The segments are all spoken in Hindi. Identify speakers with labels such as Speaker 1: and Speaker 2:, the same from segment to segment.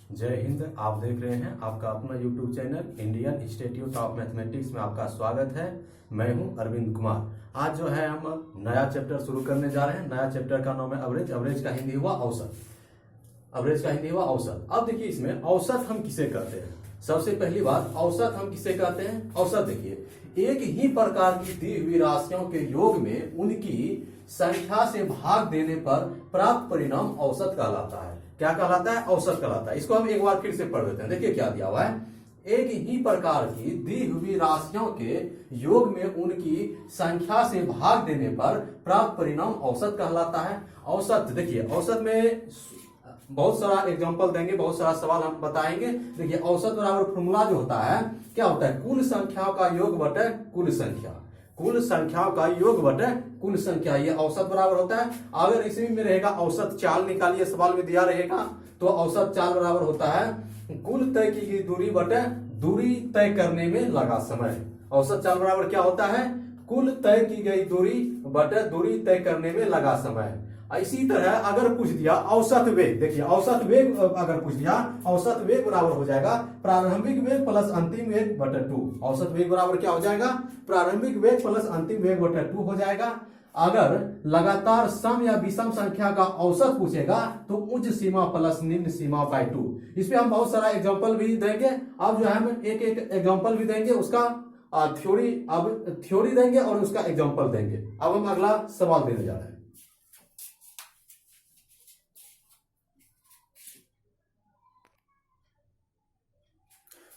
Speaker 1: जय हिंद। आप देख रहे हैं आपका अपना YouTube channel Indian institute of mathematics में आपका स्वागत है। मैं हूं अरविंद कुमार। आज जो है हम नया चैप्टर शुरू करने जा रहे हैं। नया चैप्टर का नाम है एवरेज। एवरेज का हिंदी हुआ औसत। एवरेज का हिंदी हुआ औसत। अब देखिए इसमें औसत हम किसे कहते हैं। सबसे पहली बात, औसत हम किसे कहते हैं। औसत देखिए एक ही प्रकार की दी हुई राशियों के योग में उनकी संख्या से भाग देने पर प्राप्त परिणाम औसत कहलाता है। क्या कहलाता है? औसत कहलाता है। इसको हम एक बार फिर से पढ़ देते हैं। देखिए क्या दिया हुआ है। एक ही प्रकार की दी हुई राशियों के योग में उनकी संख्या से भाग देने पर प्राप्त परिणाम औसत कहलाता है। औसत देखिए, औसत में बहुत सारा एग्जांपल देंगे, बहुत सारा सवाल हम बताएंगे। देखिए औसत बराबर फॉर्मूला जो होता है क्या होता है? कुल संख्याओं का योग बटे कुल संख्या। कुल संख्याओं का योग बटे कुल संख्या, ये औसत बराबर होता है। अगर इसी में रहेगा औसत चाल निकालिए, सवाल में दिया रहेगा तो औसत चाल बराबर होता है कुल तय की गई दूरी बटे दूरी तय करने में लगा समय। औसत चाल बराबर क्या होता है? कुल तय की गई दूरी बटे दूरी तय करने में लगा समय। इसी तरह अगर पूछ दिया औसत वेग, देखिए औसत वेग अगर पूछ दिया, औसत वेग बराबर हो जाएगा प्रारंभिक वेग प्लस अंतिम वेग बटे 2। औसत वेग बराबर क्या हो जाएगा? प्रारंभिक वेग प्लस अंतिम वेग बटे 2 हो जाएगा। अगर लगातार सम या विषम संख्या का औसत पूछेगा तो उच्च सीमा प्लस निम्न सीमा बाय 2। इसमें हम बहुत सारा एग्जांपल भी देंगे। अब जो है हम एक एक एग्जांपल भी देंगे, उसका थ्योरी देंगे और उसका एग्जांपल देंगे। अब हम अगला सवाल देने जा रहे हैं।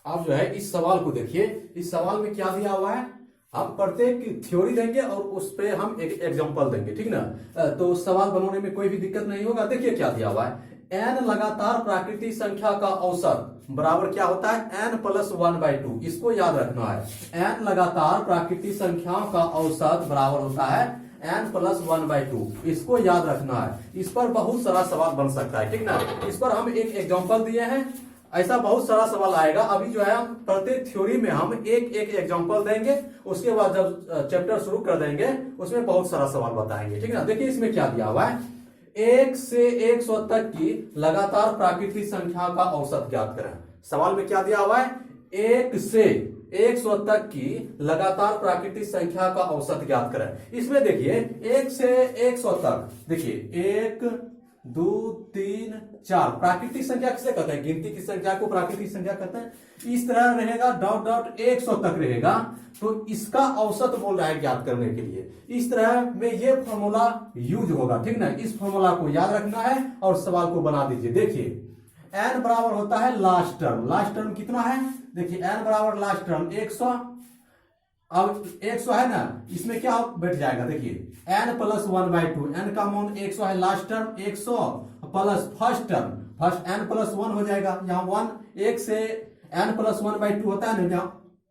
Speaker 1: आप जो है इस सवाल को देखिए। इस सवाल में क्या दिया हुआ है, हम प्रत्येक थ्योरी देंगे और उस पे हम एक एग्जांपल देंगे, ठीक ना। तो सवाल बनाने में कोई भी दिक्कत नहीं होगा। देखिए क्या दिया हुआ है, n लगातार प्राकृतिक संख्या का औसत बराबर क्या होता है? n plus 1/2। इसको याद रखना है। n लगातार प्राकृतिक संख्याओं का औसत बराबर होता है n प्लस 1/2। इसको याद रखना है। इस पर बहुत सारा सवाल बन सकता है, ठीक ना। इस पर हम एक एग्जांपल दिए हैं, ऐसा बहुत सारा सवाल आएगा। अभी जो है हम प्रत्येक थ्योरी में हम एक एक एग्जांपल देंगे, उसके बाद जब चैप्टर शुरू कर देंगे उसमें बहुत सारा सवाल बताएंगे, ठीक ना। देखिए इसमें क्या दिया हुआ है, 1 से 100 तक की लगातार प्राकृतिक संख्या का औसत ज्ञात करें। सवाल में क्या दिया हुआ है? 1 से 100 तक की लगातार प्राकृतिक संख्या का औसत ज्ञात करें। इसमें देखिए 1 से 100 तक, देखिए 1 2 3 4 प्राकृतिक संख्या किसे कहते हैं? गिनती की संख्या को प्राकृतिक संख्या कहते हैं। इस तरह रहेगा डॉट डॉट 100 तक रहेगा तो इसका औसत बोल रहा है ज्ञात करने के लिए। इस तरह में ये फॉर्मूला यूज होगा, ठीक ना। इस फॉर्मूला को याद रखना है और सवाल को बना दीजिए। देखिए n बराबर होता है लास्ट टर्म। लास्ट टर्म कितना है? देखिए n बराबर लास्ट टर्म 100। अब 100 है ना, इसमें क्या बैठ जाएगा? देखिए n प्लस 1/2। n का मान 100 है, last term 100 plus first term, first n plus 1 हो जाएगा। यहाँ 1 1 से n प्लस 1/2 होता है ना, यहाँ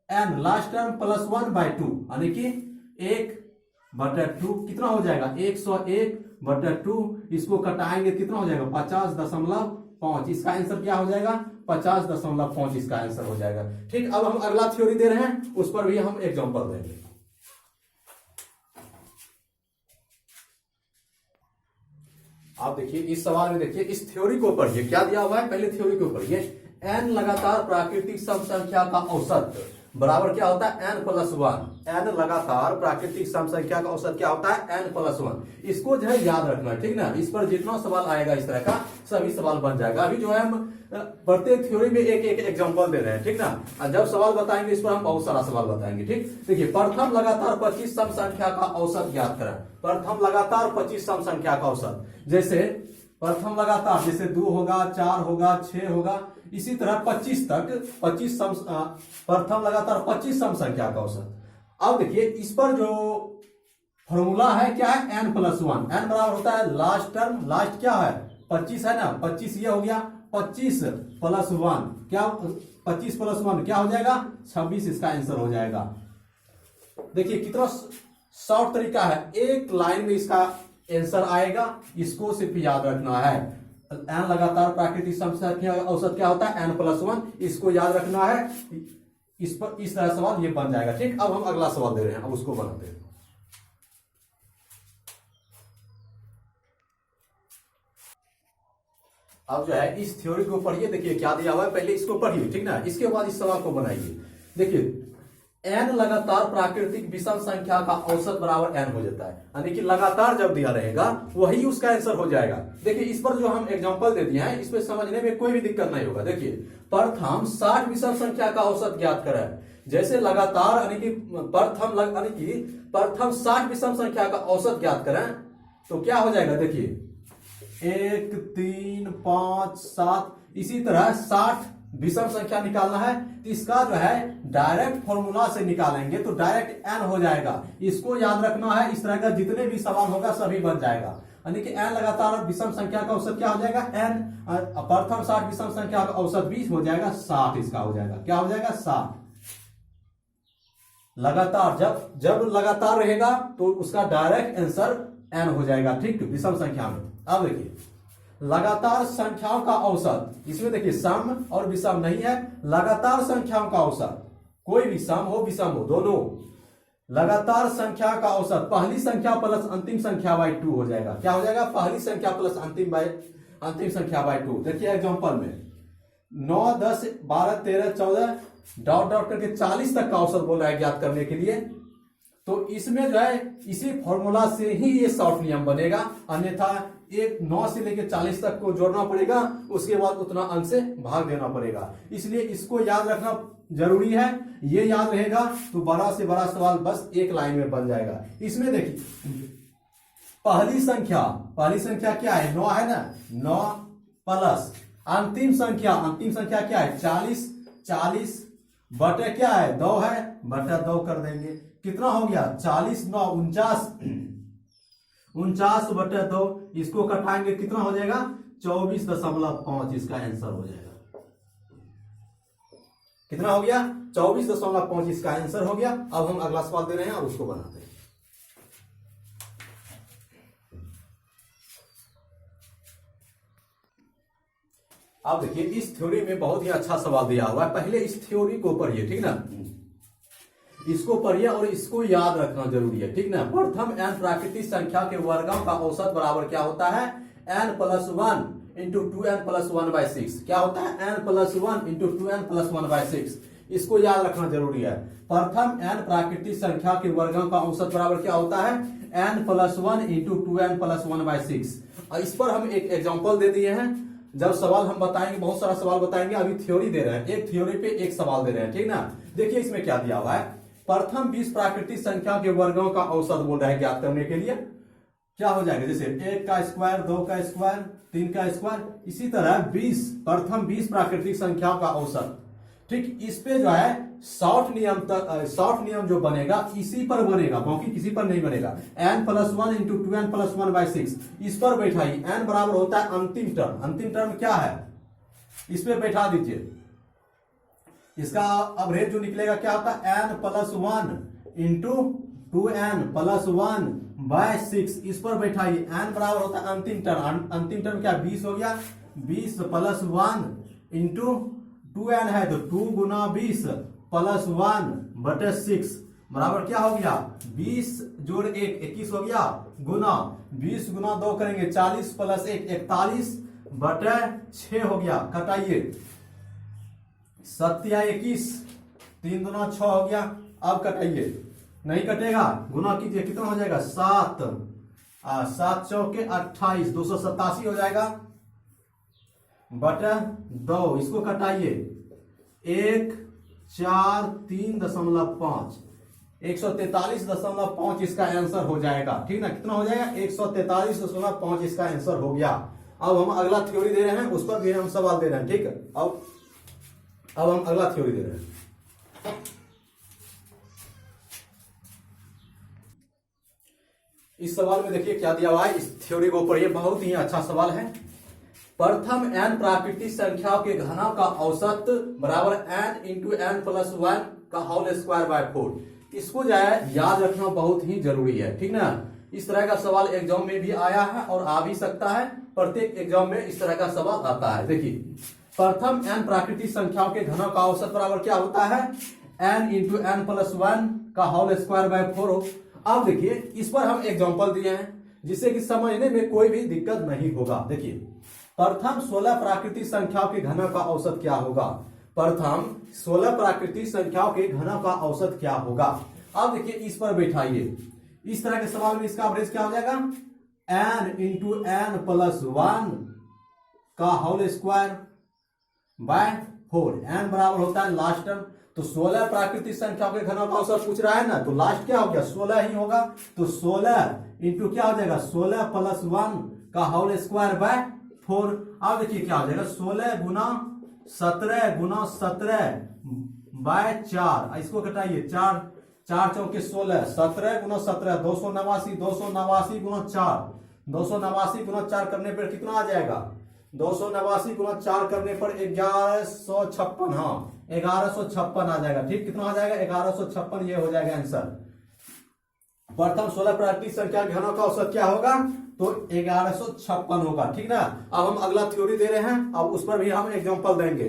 Speaker 1: n लास्ट टर्म प्लस 1/2 यानी कि 1/2 कितना हो जाएगा? 101/2। इसको कटाएंगे कितना हो जाएगा? 50.5। इसका आंसर क्या हो जाएगा? 50.5 इसका आंसर हो जाएगा। ठीक, अब हम अगला थ्योरी दे रहे हैं, उस पर भी हम एग्जांपल देंगे। आप देखिए इस सवाल में, देखिए इस थ्योरी को पढ़िए। क्या दिया हुआ है? पहले थ्योरी को पढ़िए। n लगातार प्राकृतिक सम संख्या का औसत बराबर क्या होता है? n plus 1। n लगातार प्राकृतिक सम संख्या का औसत क्या होता है? n plus 1। इसको जो है याद रखना, ठीक ना। इस पर जितना सवाल आएगा इस तरह का सभी सवाल बन जाएगा। अभी जो है हम प्रत्येक थ्योरी में एक एक एग्जांपल दे रहे हैं, ठीक ना। जब सवाल बताएंगे इस पर हम बहुत सारा सवाल बताएंगे, ठीक। देखिए प्रथम लगातार 25 सम संख्या का औसत ज्ञात करें। प्रथम लगातार 25 सम संख्या का औसत, जैसे प्रथम लगातार जैसे 2 होगा, 4 होगा, 6 होगा, इसी तरह 25 तक 25 सम प्रथम लगातार 25 सम संख्या का औसत। अब देखिए इस पर जो फॉर्मूला है क्या है? n plus 1। n बराबर होता है लास्ट टर्म, लास्ट क्या है? 25 है ना, 25 ये हो गया। 25 प्लस 1 क्या? 25 प्लस 1 क्या हो जाएगा? 26 इसका आंसर हो जाएगा। देखिए कितना शॉर्ट तरीका है, एक लाइन में इसका आंसर आएगा। इसको सिर्फ याद रखना है। n लगातार प्राकृतिक संख्या का औसत क्या होता है? n plus 1। इसको याद रखना है। इस पर इस तरह सवाल ये बन जाएगा, ठीक। अब हम अगला सवाल दे रहे हैं, अब उसको बनाते हैं। अब जो है इस थ्योरी को पढ़िए, देखिए क्या दिया हुआ है, पहले इसको पढ़िए, ठीक ना, इसके बाद इस सवाल को बनाइए। देखिए n लगातार प्राकृतिक विषम संख्या का औसत बराबर n हो जाता है, यानी कि लगातार जब दिया रहेगा वही उसका आंसर हो जाएगा। देखिए इस पर जो हम एग्जांपल दे दिए हैं, इसमें समझने में कोई भी दिक्कत नहीं होगा। देखिए प्रथम 60 विषम संख्या का औसत ज्ञात करें, जैसे लगातार यानी कि प्रथम 60 विषम संख्या का औसत ज्ञात करें तो क्या हो जाएगा, देखिए 1 3 5 7, इसी तरह 60 विषम संख्या निकालना है तो इसका जो है डायरेक्ट फॉर्मूला से निकालेंगे तो डायरेक्ट n हो जाएगा। इसको याद रखना है, इस तरह का जितने भी सवाल होगा सभी बन जाएगा, यानी कि n लगातार विषम संख्या का औसत क्या हो जाएगा n, प्रथम 60 विषम संख्या का औसत 20 हो जाएगा 60, इसका हो जाएगा क्या हो जाएगा 60। लगातार जब लगातार रहेगा तो उसका डायरेक्ट आंसर n हो जाएगा, ठीक, विषम संख्या में। अब देखिए लगातार संख्याओं का औसत, इसमें देखिए सम और विषम नहीं है, लगातार संख्याओं का औसत, कोई भी सम हो विषम हो दोनों, लगातार संख्या का औसत पहली संख्या प्लस अंतिम संख्या बाई 2 हो जाएगा। क्या हो जाएगा, पहली संख्या प्लस अंतिम संख्या बाई 2। देखिए एग्जांपल में 9 10 12 13 14 डॉट डॉट करके 40 तक का औसत बोला है ज्ञात करने के लिए, तो इसमें जो है इसी फॉर्मूला से ही ये शॉर्ट नियम बनेगा, अन्यथा एक 9 से लेकर 40 तक को जोड़ना पड़ेगा, उसके बाद उतना अंक से भाग देना पड़ेगा। इसलिए इसको याद रखना जरूरी है, ये याद रहेगा तो बड़ा से बड़ा सवाल बस एक लाइन में बन जाएगा। इसमें देखिए पहली संख्या क्या है 9 है ना, 9 प्लस अंतिम संख्या क्या है 40 बटे क्या है 2 है, बटा 2 कर देंगे, कितना हो गया 40 9 49 बटे 2, इसको कटाएंगे कितना हो जाएगा 24.5, इसका आंसर हो जाएगा। कितना हो गया 24.5, इसका आंसर हो गया। अब हम अगला सवाल दे रहे हैं और उसको बनाते हैं। अब देखिए इस थ्योरी में बहुत ही अच्छा सवाल दिया हुआ है, पहले इस थ्योरी को पढ़िए, ठीक ना, इसको पढ़िए और इसको याद रखना जरूरी है, ठीक ना। प्रथम n प्राकृतिक संख्या के वर्गों का औसत बराबर क्या होता है n plus 1 into 2n plus 1/6। क्या होता है n plus 1 into 2n plus 1/6, इसको याद रखना जरूरी है। प्रथम n प्राकृतिक संख्या के वर्गों का औसत बराबर क्या होता है n plus 1 into 2n plus 1/6। इस पर हम एक एग्जाम्पल दे दिए हैं, जब सवाल हम बताएंगे बहुत सारा सवाल बताएंगे, अभी थ्योरी दे रहे हैं, एक थ्योरी पे एक सवाल दे रहे हैं, ठीक ना। देखिए इसमें क्या दिया हुआ है, प्रथम 20 प्राकृतिक संख्या के वर्गों का औसत बोल रहा है ज्ञात करने के लिए, क्या हो जाएगा जैसे 1 का स्क्वायर 2 का स्क्वायर 3 का स्क्वायर, इसी तरह प्रथम 20 प्राकृतिक संख्या का औसत, ठीक। इस पे जो है शॉर्ट नियम जो बनेगा इसी पर बनेगा, बाकी किसी पर नहीं बनेगा। n plus 1 into 2n plus 1/6 इस पर बैठाइए, n बराबर होता है अंतिम टर्म क्या है, इस पे बैठा दीजिए, इसका एवरेज जो निकलेगा क्या होता है n plus 1 into 2n plus 1/6, इस पर बैठाइए, n बराबर होता है अंतिम टर्म क्या 20 हो गया, 20 प्लस 1 इंटू 2n है तो 2 गुना 20 प्लस 1/6 बराबर क्या हो गया 20 जोड़ 1 21 हो गया, गुना 20 गुना 2 करेंगे 40 प्लस 1 41/6 हो गया, कटाइए 7 या 21 3 गुना 6 हो गया। अब कटाइए, नहीं कटेगा गुना कीजिए, कितना हो जाएगा 7 चौके 28 287 हो जाएगा बटा 2, इसको कटाइए 1 4 3.5 143.5 इसका आंसर हो जाएगा, ठीक ना। कितना हो जाएगा 143.5 इसका आंसर हो गया। अब हम अगला थ्योरी दे रहे हैं, उस पर भी हम सवाल दे रहे हैं, ठीक है। अब हम अगला थ्योरी दे रहे हैं। इस सवाल में देखिए क्या दिया हुआ है, इस थ्योरी को पढ़िए, बहुत ही अच्छा सवाल है। प्रथम n प्राकृतिक संख्याओं के घनों का औसत बराबर n इंटू n प्लस 1 का होल स्क्वायर बाय 4। इसको जो है याद रखना बहुत ही जरूरी है, ठीक ना। इस तरह का सवाल एग्जाम में भी आया है और आ भी सकता है, प्रत्येक एग्जाम में इस तरह का सवाल आता है। देखिए प्रथम n प्राकृतिक संख्याओं के घनों का औसत बराबर क्या होता है n इंटू n प्लस 1 का होल स्क्वायर बाय 4। अब देखिए इस पर हम एग्जाम्पल दिए हैं जिससे कि समझने में कोई भी दिक्कत नहीं होगा। देखिए प्रथम 16 प्राकृतिक संख्याओं के घनों का औसत क्या होगा? प्रथम 16 प्राकृतिक संख्याओं के घनों का औसत क्या होगा? अब देखिए इस पर बैठाइए, इस तरह के सवाल में इसका एवरेज क्या हो जाएगा? n इंटू एन प्लस 1 का होल स्क्वायर बाय 4। n बराबर होता है लास्ट टर्म। तो 16 प्राकृतिक संख्याओं के घनों का औसत पूछ रहा है ना, तो लास्ट क्या हो गया? 16 ही होगा। तो 16 इंटू क्या हो जाएगा? 16 प्लस 1 का होल स्क्वायर बाय 4। अब देखिए क्या हो जाएगा? 16 गुना 17 बाय 4। इसको घटाइए, 4 चौके 16, 17 गुना 17 289, 289 गुना 4, 289 गुना 4 करने पर कितना आ जाएगा? 289 गुना 4 करने पर 1156। हाँ 1156 आ जाएगा। ठीक, कितना आ जाएगा? 1156। ये हो जाएगा आंसर। प्रथम 16 प्राकृतिक संख्या के घनों का औसत क्या होगा? तो 1156 होगा। ठीक ना। अब हम अगला थ्योरी दे रहे हैं, अब उस पर भी हम एग्जांपल देंगे।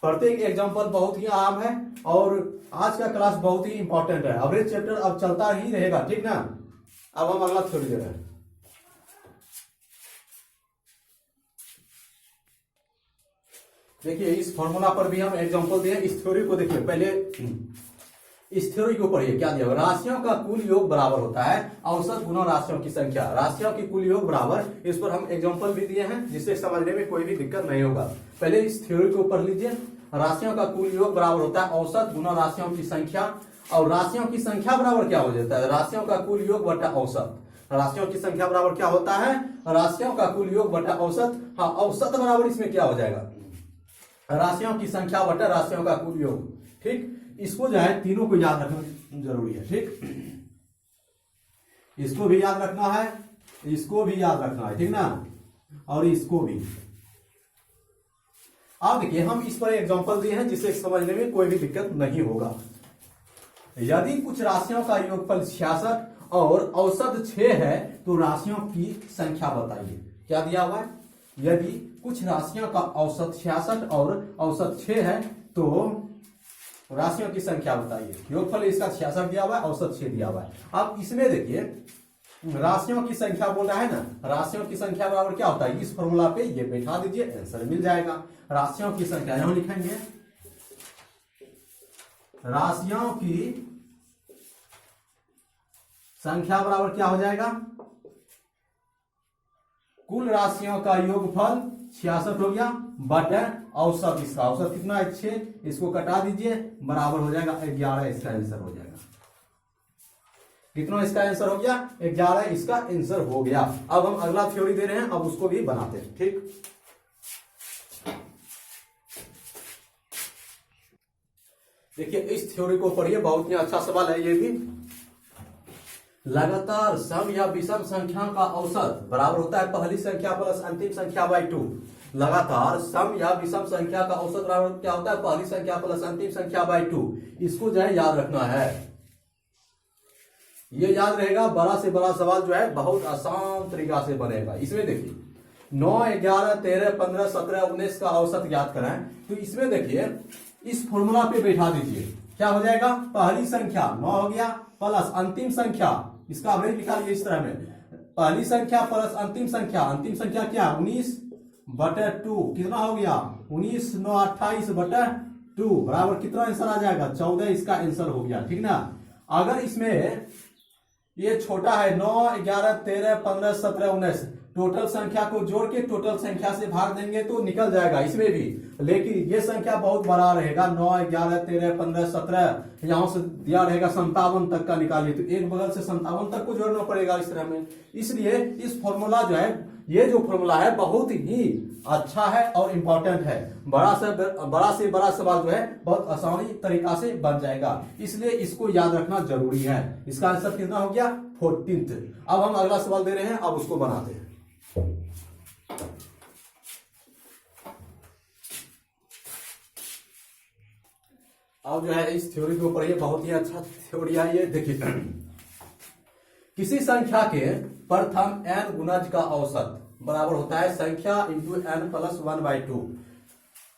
Speaker 1: प्रत्येक एग्जांपल बहुत ही आम है और आज का क्लास बहुत ही इंपॉर्टेंट है। एवरेज चैप्टर अब चलता ही रहेगा। ठीक ना। अब हम अगला थ्योरी दे रहे हैं। देखिए इस फॉर्मूला पर भी हम एग्जांपल दिए। इस थ्योरी को देखिए, पहले इस थ्योरी को पढ़िए। क्या दिया? राशियों का कुल योग बराबर होता है औसत गुना राशियों की संख्या। राशियों की कुल योग बराबर, इस पर हम एग्जांपल भी दिए हैं जिससे समझने में कोई भी दिक्कत नहीं होगा। पहले इस थ्योरी को पढ़ लीजिए। राशियों का कुल योग बराबर होता है औसत गुना राशियों की संख्या। और राशियों की संख्या बराबर क्या हो जाता है? राशियों का कुल योग बटा औसत। राशियों की संख्या बराबर क्या होता है? राशियों का कुल योग बटा औसत। हाँ, औसत बराबर इसमें क्या हो जाएगा? राशियों की संख्या बटा राशियों का कुल योग। ठीक, इसको जो है तीनों को याद रखना जरूरी है। ठीक, इसको भी याद रखना है, इसको भी याद रखना है। ठीक ना, और इसको भी। अब देखिए हम इस पर एग्जांपल दिए हैं जिससे समझने में कोई भी दिक्कत नहीं होगा। यदि कुछ राशियों का योगफल 66 और औसत 6 है तो राशियों की संख्या बताइए। क्या दिया हुआ है? यदि कुछ राशियों का औसत 66 और औसत 6 है तो राशियों की संख्या बताइए। योगफल इसका 66 दिया हुआ है, औसत 6 दिया हुआ है। अब इसमें देखिए राशियों की संख्या बोल रहा है ना, राशियों की संख्या बराबर क्या होता है? इस फॉर्मूला पे ये बैठा दीजिए, आंसर मिल जाएगा। राशियों की संख्या यहां लिखेंगे, राशियों की संख्या बराबर क्या हो जाएगा? कुल राशियों का योगफल 66 हो गया बटे औसत। इसका औसत कितना है? 6। इसको कटा दीजिए, बराबर हो जाएगा 11। इसका आंसर हो जाएगा कितना? इसका आंसर हो गया 11। इसका आंसर हो गया। अब हम अगला थ्योरी दे रहे हैं, अब उसको भी बनाते हैं। ठीक, देखिए इस थ्योरी को पढ़िए, बहुत ही अच्छा सवाल है ये भी। लगातार सम या विषम संख्या का औसत बराबर होता है पहली संख्या प्लस अंतिम संख्या बाई 2। लगातार सम या विषम संख्या का औसत बराबर क्या होता है? पहली संख्या प्लस अंतिम संख्या बाई 2। इसको जो है याद रखना है, ये याद रहेगा। बड़ा से बड़ा सवाल जो है बहुत आसान तरीका से बनेगा। इसमें देखिए 9, 11, 13, 15, 17, 19 का औसत याद कराएं तो इसमें देखिए इस फॉर्मूला पे बैठा दीजिए। क्या हो जाएगा? पहली संख्या 9 हो गया प्लस अंतिम संख्या, इसका एवरेज निकालिए इस तरह में। पहली संख्या प्लस अंतिम संख्या, अंतिम संख्या क्या? 19 बटे 2। कितना हो गया? 19, 9, 28 बटे 2 बराबर कितना आंसर आ जाएगा? 14। इसका आंसर हो गया। ठीक ना। अगर इसमें ये छोटा है 9, 11, 13, 15, 17, 19, टोटल संख्या को जोड़ के टोटल संख्या से भाग देंगे तो निकल जाएगा इसमें भी। लेकिन ये संख्या बहुत बड़ा रहेगा, 9, 11, 13, 15, 17, यहां से दिया रहेगा 57 तक का निकालिए तो एक बगल से 57 तक को जोड़ना पड़ेगा इस तरह में। इसलिए इस फॉर्मूला जो है, ये जो फॉर्मूला है बहुत ही अच्छा है और इंपॉर्टेंट है। बड़ा से बड़ा सवाल जो है बहुत आसानी तरीका से बन जाएगा, इसलिए इसको याद रखना जरूरी है। इसका आंसर कितना हो गया? 14। अब हम अगला सवाल दे रहे हैं, अब उसको बनाते हैं। अब जो है इस थ्योरी के ऊपर ये बहुत ही अच्छा थ्योरी है ये। देखिए किसी संख्या के प्रथम n गुणज का औसत बराबर होता है संख्या इंटू n प्लस 1/2।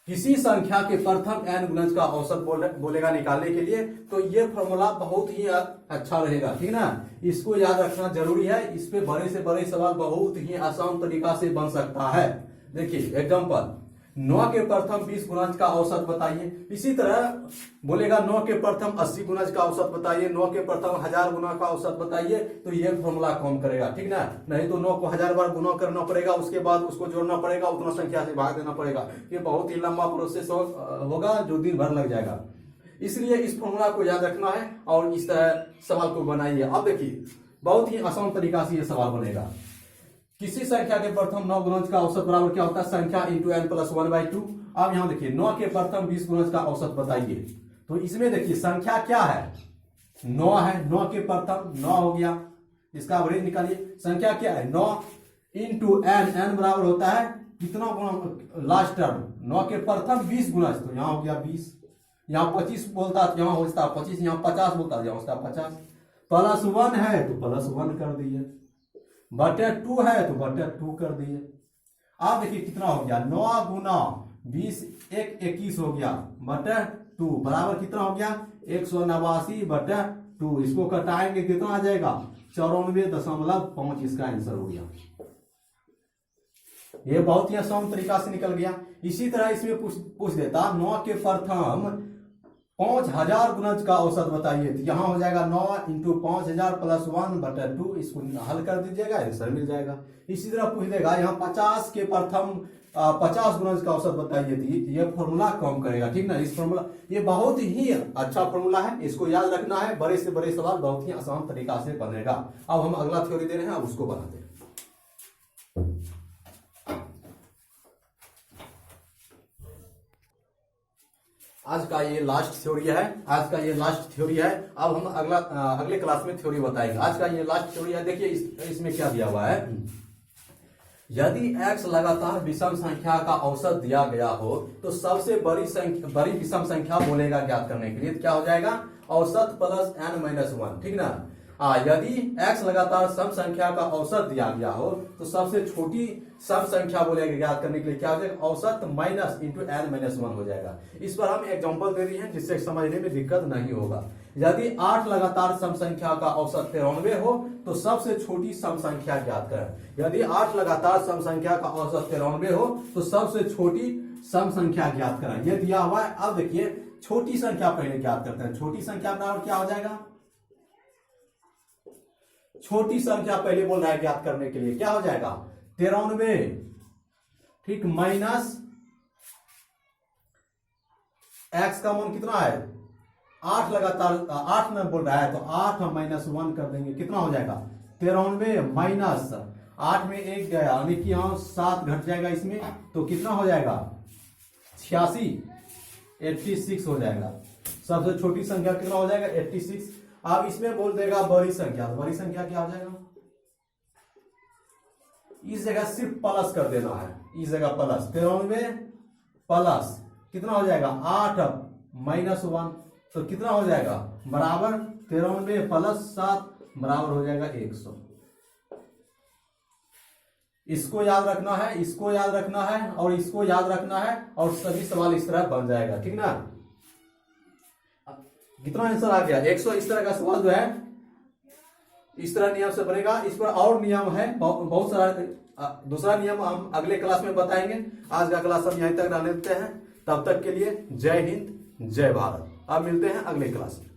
Speaker 1: किसी संख्या के प्रथम n गुणज का औसत बोलेगा निकालने के लिए, तो ये फॉर्मूला बहुत ही अच्छा रहेगा। ठीक ना, इसको याद रखना जरूरी है। इस पे बड़े से बड़े सवाल बहुत ही आसान तरीका से बन सकता है। देखिए एग्जांपल, 9 के प्रथम 20 गुणज का औसत बताइए। इसी तरह बोलेगा 9 के प्रथम 80 गुणज का औसत बताइए, 9 के प्रथम 1000 गुना का औसत बताइए, तो ये फॉर्मूला काम करेगा, ठीक ना। नहीं तो 9 को 1000 बार गुना करना पड़ेगा, उसके बाद उसको जोड़ना पड़ेगा, उतना संख्या से भाग देना पड़ेगा। ये बहुत ही लंबा प्रोसेस होगा जो दिन भर लग जाएगा। इसलिए इस फॉर्मूला को याद रखना है और इस तरह सवाल को बनाइए। अब देखिए बहुत ही आसान तरीका से ये सवाल बनेगा। किसी संख्या के प्रथम 9 गुणज का औसत बराबर क्या होता है, संख्या इंटू n प्लस 1/2। अब यहां देखिए 9 के प्रथम 20 गुणज का औसत बताइए। तो इसमें देखिए संख्या क्या है, 9 है, 9 के प्रथम 9 हो गया, इसका अवरेज निकालिए। संख्या क्या है 9 इंटू n, n बराबर होता है कितना गुना, लास्ट टर्म 9 के प्रथम 20 गुणज, तो यहां हो गया 20, यहाँ 25 बोलता है यहां होता 25, यहाँ 50 बोलता है यहाँ होता 50, प्लस 1 है तो प्लस 1 कर दिए, बटे 2 है तो बटे 2 कर दिए। आप देखिए कितना हो गया, 9 गुना 20 1 21 हो गया, बटे 2 बराबर कितना हो गया 189 बटे 2। इसको कटाएंगे कितना आ जाएगा 94.5, इसका आंसर हो गया। ये बहुत ही आसान तरीका से निकल गया। इसी तरह इसमें पूछ देता 9 के प्रथम 5000 गुणज का औसत बताइए, तो यहां हो जाएगा 9 इंटू 5000 प्लस 1 बटे 2, इसको हल कर दीजिएगा, आंसर मिल जाएगा। इसी तरह पूछ देगा यहाँ 50 के प्रथम 50 गुणज का औसत बताइए, तो ये फॉर्मूला काम करेगा, ठीक ना। इस फॉर्मूला ये बहुत ही अच्छा फॉर्मूला है, इसको याद रखना है। बड़े से बड़े सवाल बहुत ही आसान तरीका से बनेगा। अब हम अगला थ्योरी दे रहे हैं, अब उसको बनाते हैं। आज का ये लास्ट थ्योरी है। अब हम अगले क्लास में थ्योरी बताएंगे। आज का ये लास्ट थ्योरी है। देखिए इसमें क्या दिया हुआ है, यदि x लगातार विषम संख्या का औसत दिया गया हो तो सबसे बड़ी विषम संख्या बोलेगा ज्ञात करने के लिए। तो क्या हो जाएगा औसत प्लस n-1, ठीक ना। यदि x लगातार सम संख्या का औसत दिया गया हो तो सबसे छोटी सम संख्या बोलेगा ज्ञात करने के लिए क्या हो जाएगा औसत माइनस इंटू n-1 हो जाएगा। इस पर हम एग्जांपल दे दिए हैं जिससे समझने में दिक्कत नहीं होगा। यदि 8 लगातार सम संख्या का औसत 93 हो तो सबसे छोटी सम संख्या ज्ञात करें। यदि 8 लगातार सम संख्या का औसत 93 हो तो सबसे छोटी सम संख्या ज्ञात करें। यह दिया हुआ है। अब देखिए छोटी संख्या पहले ज्ञात करते हैं। छोटी संख्या बराबर क्या हो जाएगा, छोटी संख्या पहले बोल रहा है ज्ञात करने के लिए, क्या हो जाएगा 93, ठीक, माइनस x का मान कितना है 8 लगातार 8 में बोल रहा है तो 8 माइनस 1 कर देंगे, कितना हो जाएगा 93 माइनस 8 में 1 गया यानी कि यहां 7 घट जाएगा इसमें, तो कितना हो जाएगा 86 हो जाएगा। सबसे छोटी संख्या कितना हो जाएगा 86। अब इसमें बोल देगा बड़ी संख्या, तो बड़ी संख्या क्या हो जाएगा, इस जगह सिर्फ प्लस कर देना है, इस जगह प्लस 93 प्लस कितना हो जाएगा 8 माइनस 1, तो कितना हो जाएगा बराबर 93 प्लस 7 बराबर हो जाएगा 100। इसको याद रखना है, इसको याद रखना है और इसको याद रखना है और सभी सवाल इस तरह बन जाएगा, ठीक ना। कितना आंसर आ गया 100। इस तरह का सवाल जो है इस तरह नियम से बनेगा। इस पर और नियम है बहुत सारा, दूसरा नियम हम अगले क्लास में बताएंगे। आज का क्लास हम यहीं तक डाल लेते हैं। तब तक के लिए जय हिंद जय भारत। अब मिलते हैं अगले क्लास में।